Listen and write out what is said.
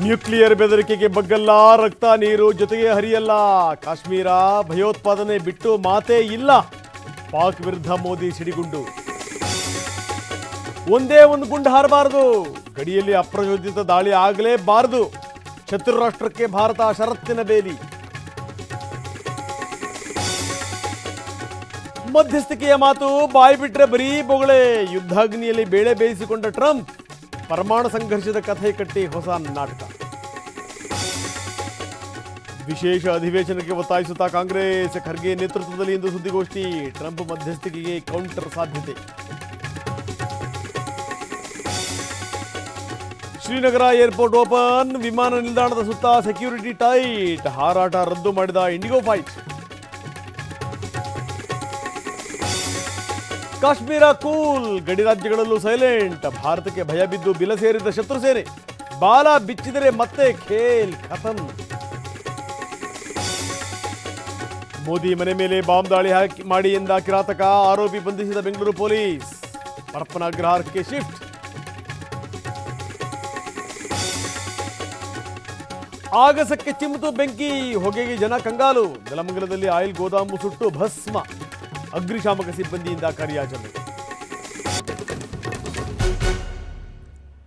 Nuclear ಬೆದರಿಕೆಗೆ ಬಗ್ಗಲ್ಲ, ರಕ್ತ ನೀರು ಜೊತೆಗೆ ಹರಿಯಲ್ಲ. ಕಾಶ್ಮೀರ ಭಯೋತ್ಪಾದನೆ ಬಿಟ್ಟು ಮಾತೇ ಇಲ್ಲ. ಪಾಕ್ ವಿರುದ್ಧ ಮೋದಿ ಸಿಡಿಗುಂಡು. ಒಂದೇ ಒಂದು ಗುಂಡು ಹಾರಬಾರದು, ಗಡಿಯಲ್ಲಿ ಅಪ್ರಚೋದಿತ ದಾಳಿ ಆಗಲೇಬಾರದು. ಶತ್ರು ರಾಷ್ಟ್ರಕ್ಕೆ ಭಾರತ ಷರತ್ತಿನ ಬೇಲಿ. ಮಧ್ಯಸ್ಥಿಕೆಯ ಮಾತು ಬಾಯಿ ಬಿಟ್ರೆ ಬರೀ ಬೊಗಳೆ. ಯುದ್ಧಾಗ್ನಿಯಲ್ಲಿ ಬೇಳೆ ಬೇಯಿಸಿಕೊಂಡ ಟ್ರಂಪ್ ಪರಮಾಣು ಸಂಘರ್ಷದ ಕಥೆ ಕಟ್ಟಿ ಹೊಸ ನಾಟಕ. ವಿಶೇಷ ಅಧಿವೇಶನಕ್ಕೆ ಒತ್ತಾಯಿಸುತ್ತಾ ಕಾಂಗ್ರೆಸ್, ಖರ್ಗೆ ನೇತೃತ್ವದಲ್ಲಿ ಇಂದು ಸುದ್ದಿಗೋಷ್ಠಿ. ಟ್ರಂಪ್ ಮಧ್ಯಸ್ಥಿಕೆಗೆ ಕೌಂಟರ್ ಸಾಧ್ಯತೆ. ಶ್ರೀನಗರ ಏರ್ಪೋರ್ಟ್ ಓಪನ್, ವಿಮಾನ ನಿಲ್ದಾಣದ ಸುತ್ತ ಸೆಕ್ಯೂರಿಟಿ ಟೈಟ್. ಹಾರಾಟ ರದ್ದು ಮಾಡಿದ ಇಂಡಿಗೋ ಫ್ಲೈಟ್. ಕಾಶ್ಮೀರ ಕೂಲ್, ಗಡಿ ರಾಜ್ಯಗಳಲ್ಲೂ ಸೈಲೆಂಟ್. ಭಾರತಕ್ಕೆ ಭಯ ಬಿದ್ದು ಬಿಲ ಸೇರಿದ ಶತ್ರು ಸೇನೆ. ಬಾಲ ಬಿಚ್ಚಿದರೆ ಮತ್ತೆ ಖೇಲ್ ಖತಮ್. ಮೋದಿ ಮನೆ ಮೇಲೆ ಬಾಂಬ್ ದಾಳಿ ಮಾಡಿ ಎಂದ ಕಿರಾತಕ, ಆರೋಪಿ ಬಂಧಿಸಿದ ಬೆಂಗಳೂರು ಪೊಲೀಸ್. ಪರಪ್ಪನ ಅಗ್ರಹಾರಕ್ಕೆ ಶಿಫ್ಟ್. ಆಗಸಕ್ಕೆ ಚಿಮ್ಮಿತು ಬೆಂಕಿ, ಹೊಗೆಗೆ ಜನ ಕಂಗಾಲು. ನೆಲಮಂಗಲದಲ್ಲಿ ಆಯಿಲ್ ಗೋದಾಮು ಸುಟ್ಟು ಭಸ್ಮ. ಅಗ್ನಿಶಾಮಕ ಸಿಬ್ಬಂದಿಯಿಂದ ಕಾರ್ಯಾಚರಣೆ.